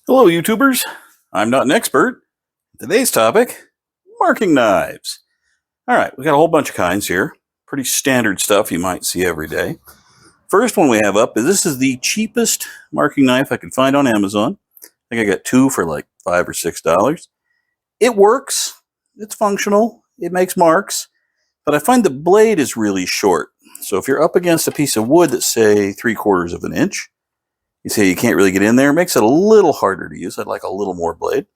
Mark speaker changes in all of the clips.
Speaker 1: Hello, YouTubers. I'm not an expert. Today's topic, marking knives. All right, we got a whole bunch of kinds here. Pretty standard stuff you might see every day. First one we have up is this is the cheapest marking knife I could find on Amazon. I think I got two for like $5 or $6. It works. It's functional. It makes marks. But I find the blade is really short. So if you're up against a piece of wood that's, say, 3/4 of an inch, you say you can't really get in there. It makes it a little harder to use. I'd like a little more blade.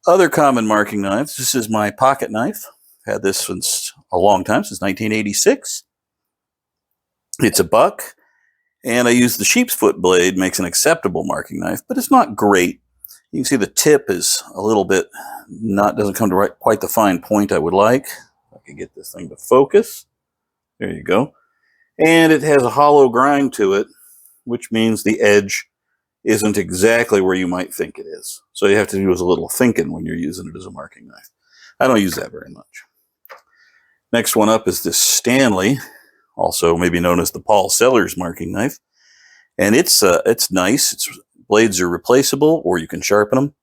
Speaker 1: Other common marking knives. This is my pocket knife. I've had this since a long time, since 1986. It's a buck, and I use the sheep's foot blade. Makes an acceptable marking knife, but it's not great. You can see the tip is a little bit doesn't come to quite the fine point I would like. If I could get this thing to focus. There you go. And it has a hollow grind to it, which means the edge isn't exactly where you might think it is. So you have to do a little thinking when you're using it as a marking knife. I don't use that very much. Next one up is this Stanley, also maybe known as the Paul Sellers marking knife. And it's nice. Blades are replaceable, or you can sharpen them.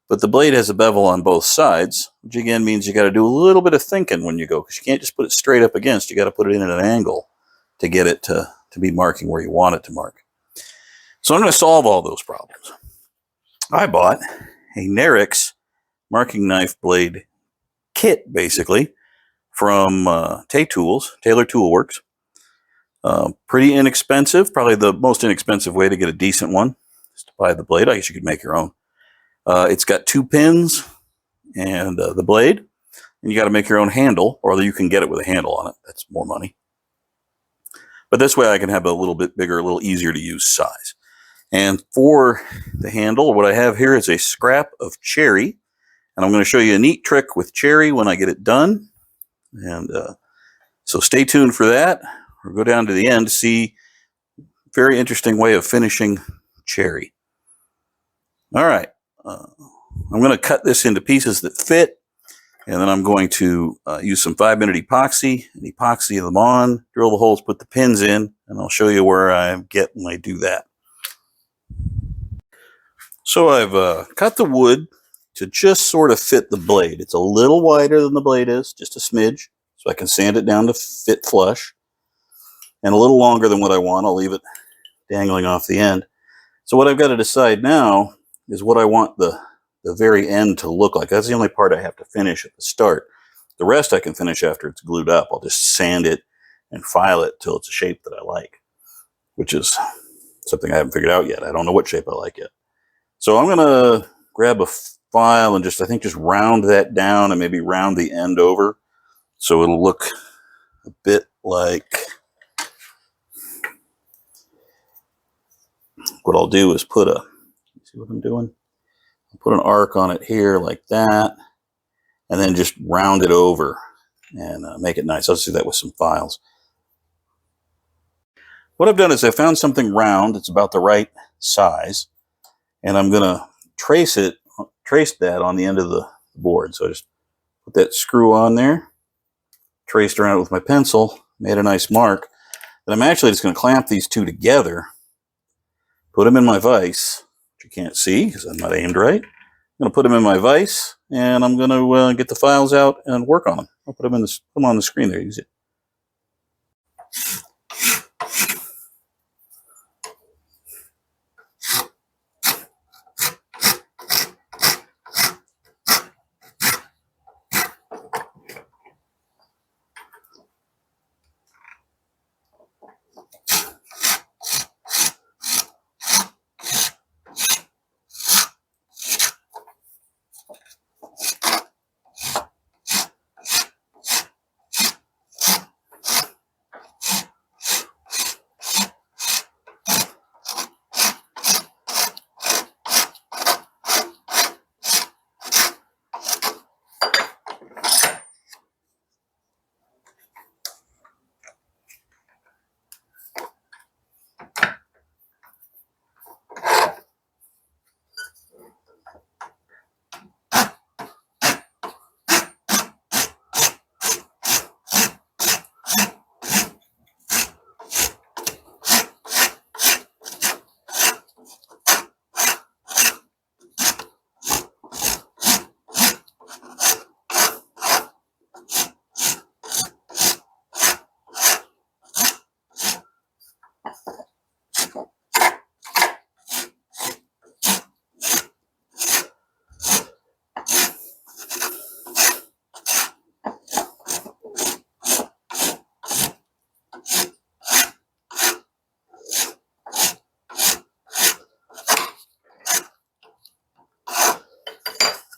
Speaker 1: But the blade has a bevel on both sides, which again means you got to do a little bit of thinking when you go, because you can't just put it straight up against. You got to put it in at an angle to get it to be marking where you want it to mark. So I'm going to solve all those problems. I bought a Narrix marking knife blade kit, basically, from Taylor Tool Works. Pretty inexpensive, probably the most inexpensive way to get a decent one is to buy the blade. I guess you could make your own. It's got 2 pins and the blade, and you got to make your own handle, or you can get it with a handle on it. That's more money. But this way I can have a little bit bigger, a little easier to use size. And for the handle, what I have here is a scrap of cherry. And I'm going to show you a neat trick with cherry when I get it done. And so stay tuned for that. We'll go down to the end to see a very interesting way of finishing cherry. All right. I'm going to cut this into pieces that fit. And then I'm going to use some 5-minute epoxy and epoxy them on, drill the holes, put the pins in, and I'll show you where I get when I do that. So I've cut the wood to just sort of fit the blade. It's a little wider than the blade is, just a smidge, so I can sand it down to fit flush. And a little longer than what I want. I'll leave it dangling off the end. So what I've got to decide now is what I want the very end to look like. That's the only part I have to finish at the start. The rest I can finish after it's glued up. I'll just sand it and file it till it's a shape that I like, which is something I haven't figured out yet. I don't know what shape I like yet. So I'm going to grab a file and just round that down and maybe round the end over so it'll look a bit like, what I'll do is see what I'm doing? I'll put an arc on it here like that, and then just round it over and make it nice. I'll just do that with some files. What I've done is I found something round. It's about the right size. And I'm going to trace that on the end of the board. So I just put that screw on there, traced around it with my pencil, made a nice mark. Then I'm actually just going to clamp these two together, put them in my vise, which you can't see because I'm not aimed right. I'm going to put them in my vise, and I'm going to get the files out and work on them. I'll put them on the screen there. Use it.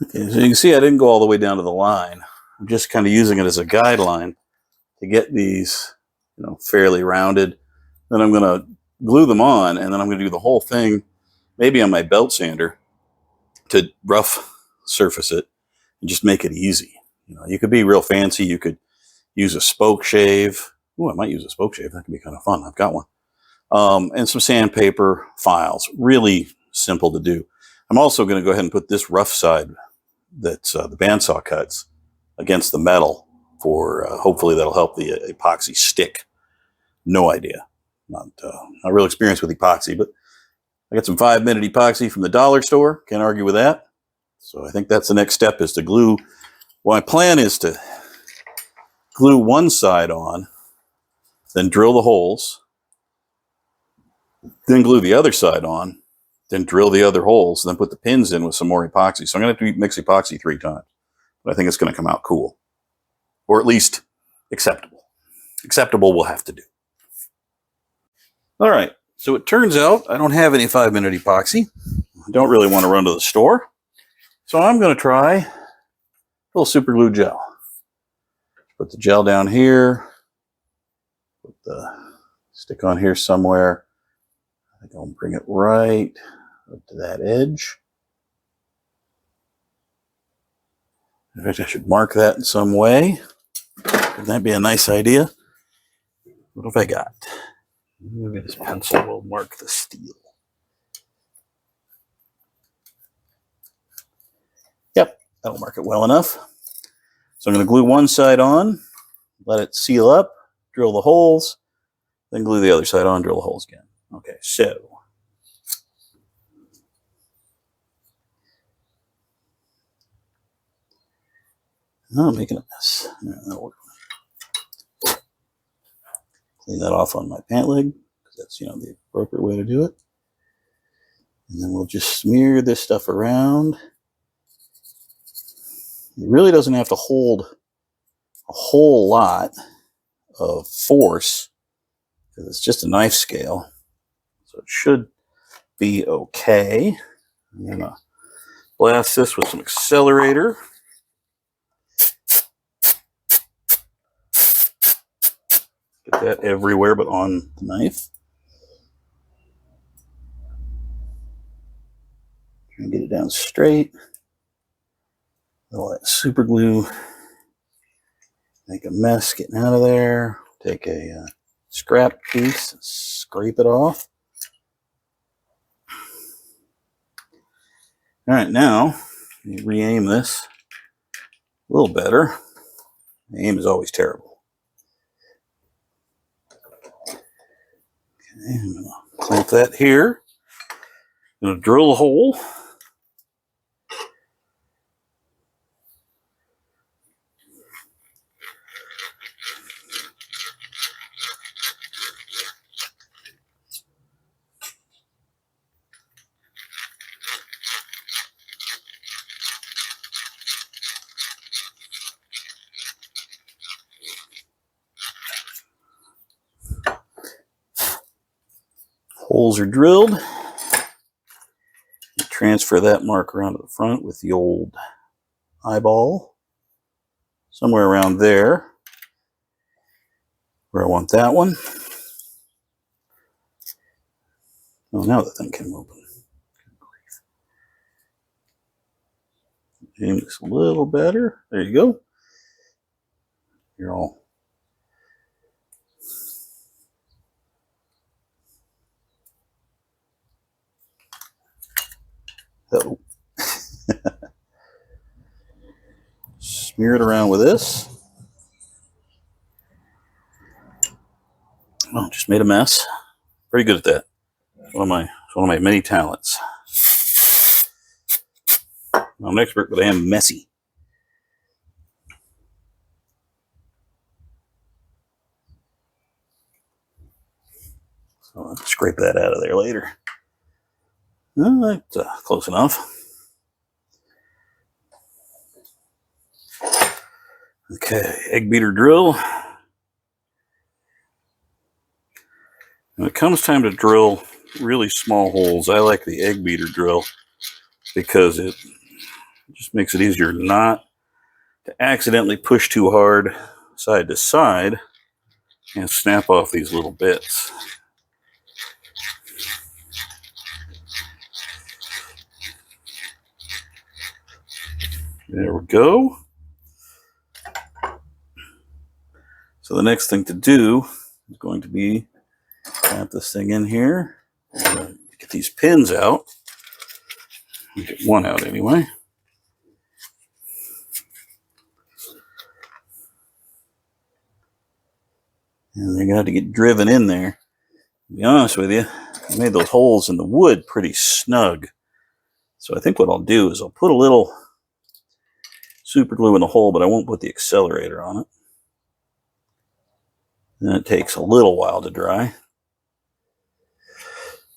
Speaker 1: Okay, so you can see I didn't go all the way down to the line. I'm just kind of using it as a guideline to get these, fairly rounded. Then I'm going to glue them on, and then I'm going to do the whole thing, maybe on my belt sander, to rough surface it and just make it easy. You could be real fancy. You could use a spoke shave. Oh, I might use a spoke shave. That could be kind of fun. I've got one. And some sandpaper files. Really simple to do. I'm also going to go ahead and put this rough side that's the bandsaw cuts against the metal for hopefully that'll help the epoxy stick. No idea. Not real experience with epoxy, but I got some 5-minute epoxy from the dollar store. Can't argue with that. So I think that's the next step, is to glue. Well, my plan is to glue one side on, then drill the holes, then glue the other side on, then drill the other holes, then put the pins in with some more epoxy. So I'm going to have to mix epoxy 3 times. But I think it's going to come out cool. Or at least acceptable. Acceptable will have to do. All right. So it turns out I don't have any 5-minute epoxy. I don't really want to run to the store. So I'm going to try a little super glue gel. Put the gel down here. Put the stick on here somewhere. I think I'll bring it right up to that edge. In fact, I should mark that in some way. Wouldn't that be a nice idea? What have I got? Maybe this pencil will mark the steel. Yep, that'll mark it well enough. So I'm going to glue one side on, let it seal up, drill the holes, then glue the other side on, drill the holes again. Okay, so I'm making a mess. That'll work. Clean that off on my pant leg, because that's the appropriate way to do it. And then we'll just smear this stuff around. It really doesn't have to hold a whole lot of force, because it's just a knife scale. So it should be okay. I'm going to blast this with some accelerator. Get that everywhere but on the knife. Try and get it down straight. All that super glue. Make a mess getting out of there. Take a scrap piece and scrape it off. All right, now re-aim this a little better. Aim is always terrible. Okay, I'm going to clamp that here. I'm going to drill a hole. Holes are drilled. Transfer that marker onto the front with the old eyeball. Somewhere around there, where I want that one. Oh, now the thing came open. Aim this a little better. There you go. You're all. Oh. Smear it around with this. Oh, just made a mess. Pretty good at that. It's one of my many talents. I'm an expert, but I am messy. So I'll scrape that out of there later. That's close enough. Okay, egg beater drill. When it comes time to drill really small holes, I like the egg beater drill because it It just makes it easier not to accidentally push too hard side to side and snap off these little bits. There we go. So the next thing to do is going to be tap this thing in here. Get these pins out. Get one out anyway. And they're going to have to get driven in there. To be honest with you, I made those holes in the wood pretty snug. So I think what I'll do is I'll put a little super glue in the hole, but I won't put the accelerator on it. Then it takes a little while to dry.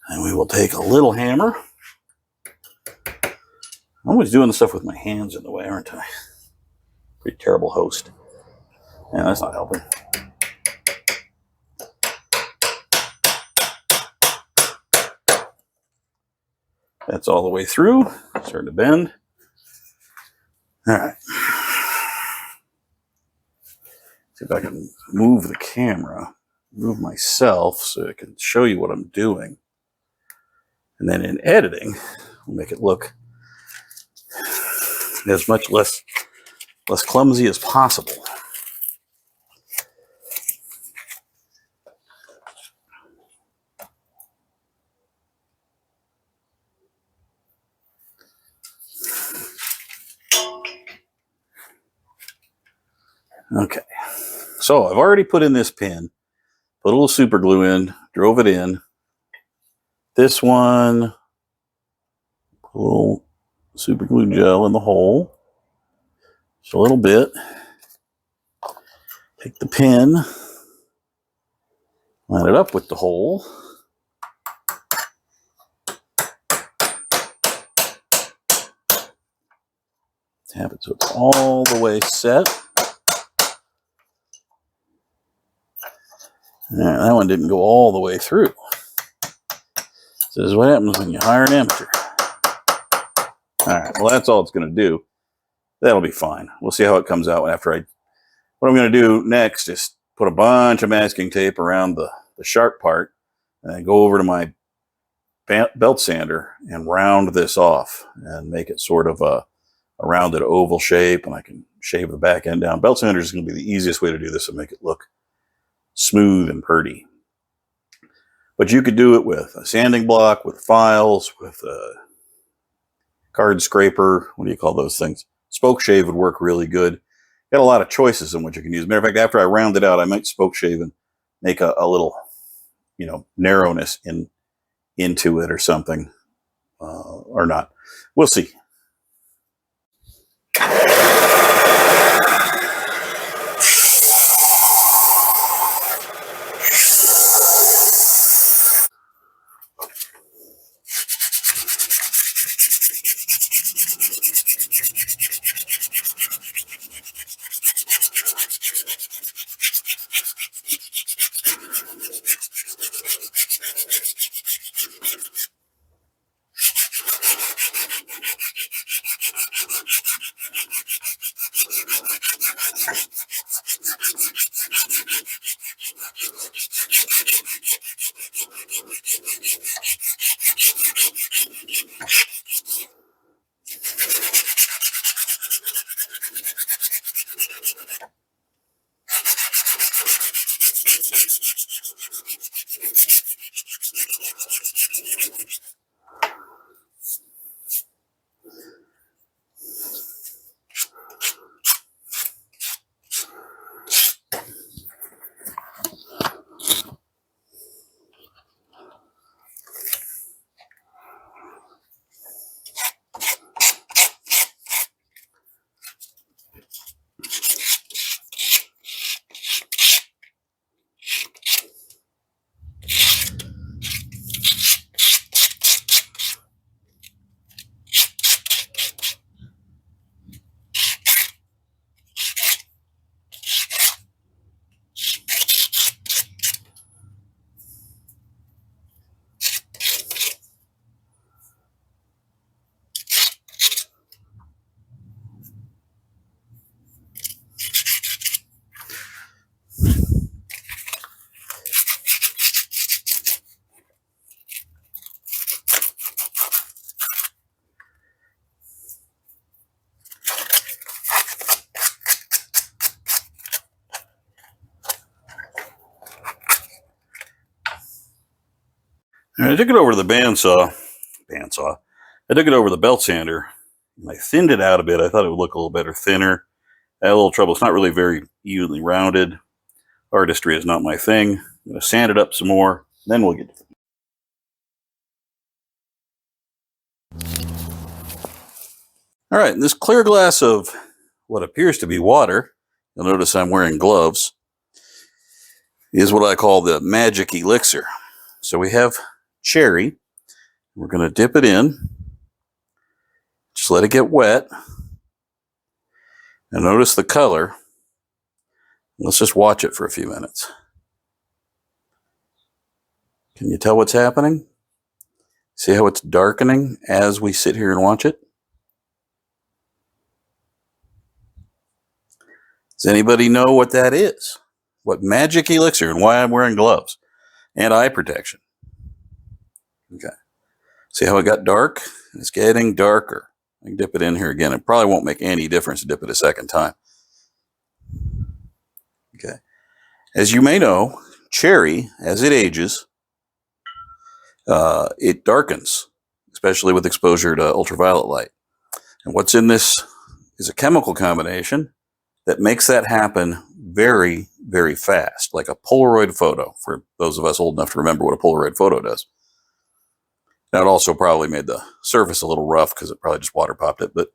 Speaker 1: And we will take a little hammer. I'm always doing the stuff with my hands in the way, aren't I? Pretty terrible host. Yeah, that's not helping. That's all the way through. Starting to bend. All right. See if I can move the camera, move myself so I can show you what I'm doing. And then in editing, we'll make it look as much less clumsy as possible. Okay, so I've already put in this pin, put a little super glue in, drove it in. This one, a little super glue gel in the hole, just a little bit. Take the pin, line it up with the hole. Tap it so it's all the way set. Right, that one didn't go all the way through. This is what happens when you hire an amateur. All right, well, that's all it's going to do. That'll be fine. We'll see how it comes out after what I'm going to do next is put a bunch of masking tape around the sharp part and then go over to my belt sander and round this off and make it sort of a rounded oval shape, and I can shave the back end down. Belt sander is going to be the easiest way to do this and make it look smooth and pretty. But you could do it with a sanding block, with files, with a card scraper. What do you call those things? Spoke shave would work really good. Got a lot of choices in what you can use. Matter of fact, after I round it out, I might spoke shave and make a little, narrowness into it or something, or not. We'll see. And I took it over to the bandsaw. I took it over the belt sander, and I thinned it out a bit. I thought it would look a little better thinner. I had a little trouble. It's not really very evenly rounded. Artistry is not my thing. I'm going to sand it up some more, then we'll get to it. All right, this clear glass of what appears to be water, you'll notice I'm wearing gloves, is what I call the magic elixir. So we have cherry. We're going to dip it in. Just let it get wet. And notice the color. Let's just watch it for a few minutes. Can you tell what's happening? See how it's darkening as we sit here and watch it? Does anybody know what that is? What magic elixir and why I'm wearing gloves and eye protection? Okay. See how it got dark? It's getting darker. I can dip it in here again. It probably won't make any difference to dip it a second time. Okay. As you may know, cherry, as it ages, it darkens, especially with exposure to ultraviolet light. And what's in this is a chemical combination that makes that happen very, very fast, like a Polaroid photo, for those of us old enough to remember what a Polaroid photo does. Now, it also probably made the surface a little rough because it probably just water popped it. But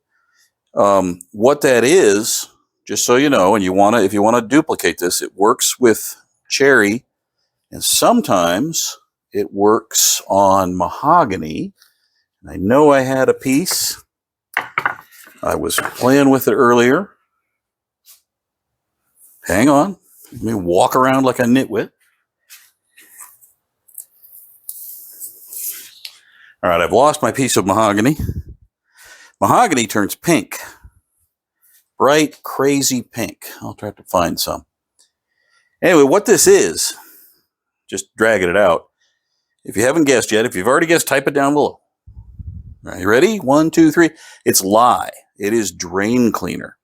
Speaker 1: what that is, just so you know, and if you want to duplicate this, it works with cherry, and sometimes it works on mahogany. And I know I had a piece. I was playing with it earlier. Hang on. Let me walk around like a nitwit. All right, I've lost my piece of mahogany. Mahogany turns pink. Bright, crazy pink. I'll try to find some. Anyway, what this is, just dragging it out. If you haven't guessed yet, if you've already guessed, type it down below. All right, you ready? 1, 2, 3. It's lye. It is drain cleaner.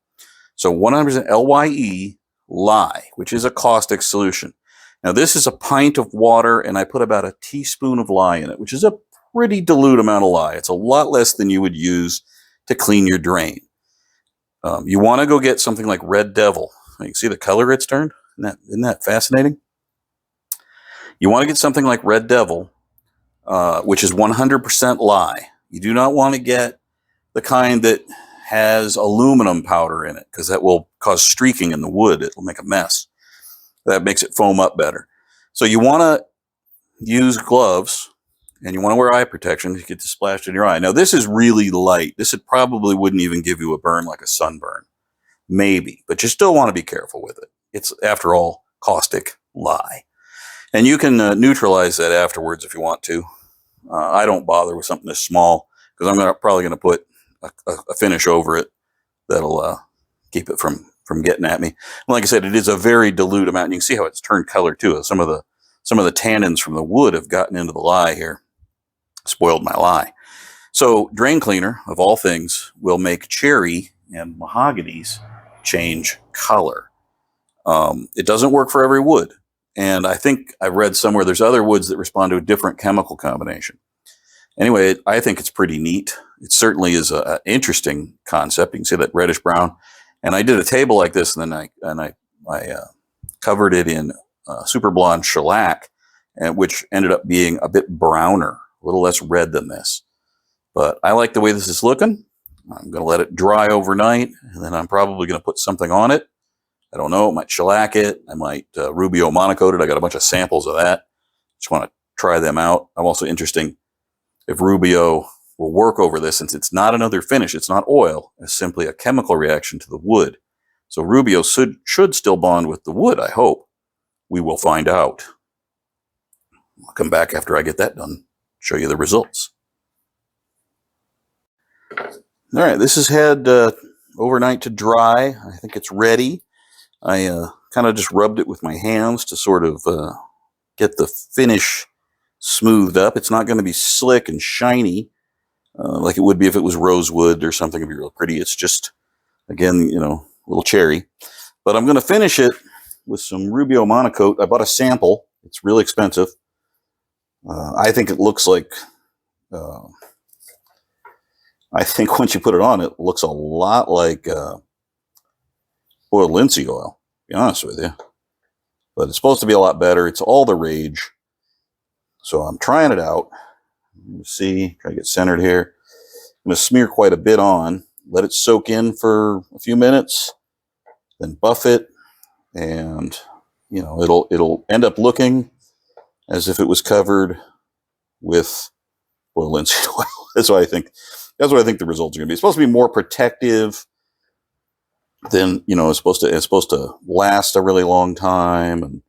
Speaker 1: So 100% LYE, lye, which is a caustic solution. Now, this is a pint of water, and I put about a teaspoon of lye in it, which is a pretty dilute amount of lye. It's a lot less than you would use to clean your drain. You want to go get something like Red Devil. You can see the color it's turned. Isn't that fascinating? You want to get something like Red Devil, which is 100% lye. You do not want to get the kind that has aluminum powder in it, because that will cause streaking in the wood. It will make a mess. That makes it foam up better. So you want to use gloves, and you want to wear eye protection to get this splashed in your eye. Now, this is really light. This probably wouldn't even give you a burn like a sunburn. Maybe, but you still want to be careful with it. It's, after all, caustic lye. And you can neutralize that afterwards if you want to. I don't bother with something this small because I'm probably going to put a finish over it that'll keep it from getting at me. And like I said, it is a very dilute amount. And you can see how it's turned color too. Some of the tannins from the wood have gotten into the lye here, spoiled my lye. So drain cleaner, of all things, will make cherry and mahoganies change color. It doesn't work for every wood. And I think I've read somewhere there's other woods that respond to a different chemical combination. Anyway, I think it's pretty neat. It certainly is an interesting concept. You can see that reddish brown. And I did a table like this, and then I covered it in super blonde shellac, which ended up being a bit browner, a little less red than this. But I like the way this is looking. I'm going to let it dry overnight, and then I'm probably going to put something on it. I don't know. I might shellac it. I might Rubio monocoat it. I got a bunch of samples of that. Just want to try them out. I'm also interested if Rubio will work over this, since it's not another finish. It's not oil. It's simply a chemical reaction to the wood. So Rubio should still bond with the wood, I hope. We will find out. I'll come back after I get that done, show you the results. All right, this has had overnight to dry. I think it's ready. I kind of just rubbed it with my hands to sort of get the finish smoothed up. It's not going to be slick and shiny like it would be if it was rosewood or something. It'd be real pretty. It's just, again, a little cherry. But I'm going to finish it with some Rubio monocoat. I bought a sample. It's really expensive. I think it looks like, I think once you put it on, it looks a lot like oiled linseed oil, to be honest with you. But it's supposed to be a lot better. It's all the rage. So I'm trying it out. You see, try to get centered here. I'm going to smear quite a bit on, let it soak in for a few minutes, then buff it, and it'll end up looking as if it was covered with oil linseed oil. That's what I think. That's what I think the results are going to be. It's supposed to be more protective than it's supposed to last a really long time and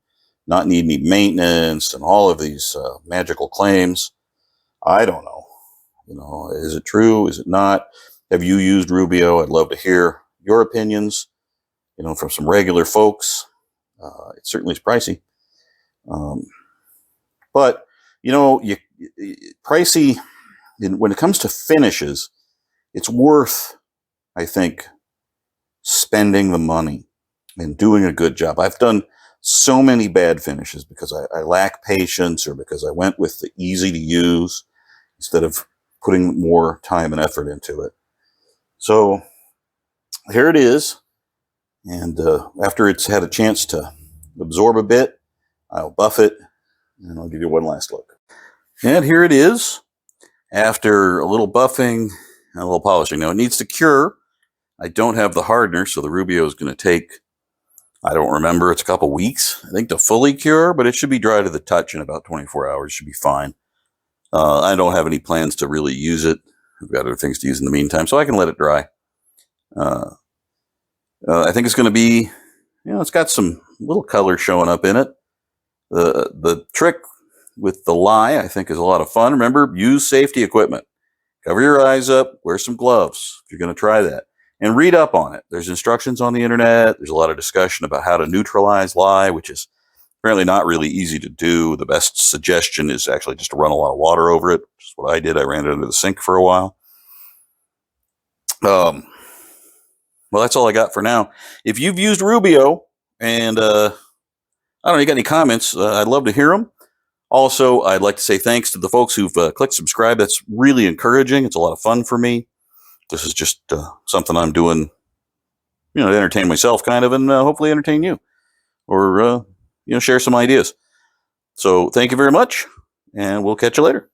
Speaker 1: not need any maintenance and all of these magical claims. I don't know. Is it true? Is it not? Have you used Rubio? I'd love to hear your opinions. From some regular folks. It certainly is pricey, but pricey when it comes to finishes. It's worth, I think, spending the money and doing a good job. I've done so many bad finishes because I lack patience or because I went with the easy to use instead of putting more time and effort into it. So here it is. And after it's had a chance to absorb a bit, I'll buff it and I'll give you one last look. And here it is after a little buffing and a little polishing. Now it needs to cure. I don't have the hardener, so the Rubio is going to take, I don't remember, it's a couple weeks, I think, to fully cure, but it should be dry to the touch in about 24 hours. Should be fine. I don't have any plans to really use it. I've got other things to use in the meantime, so I can let it dry. I think it's going to be, it's got some little color showing up in it. The trick with the lye, I think, is a lot of fun. Remember, use safety equipment. Cover your eyes up, wear some gloves if you're going to try that. And read up on it. There's instructions on the internet. There's a lot of discussion about how to neutralize lye, which is apparently not really easy to do. The best suggestion is actually just to run a lot of water over it, which is what I did. I ran it under the sink for a while. Well, that's all I got for now. If you've used Rubio and I don't know, you got any comments, I'd love to hear them. Also, I'd like to say thanks to the folks who've clicked subscribe. That's really encouraging. It's a lot of fun for me. This is just something I'm doing, to entertain myself kind of, and hopefully entertain you or, share some ideas. So thank you very much, and we'll catch you later.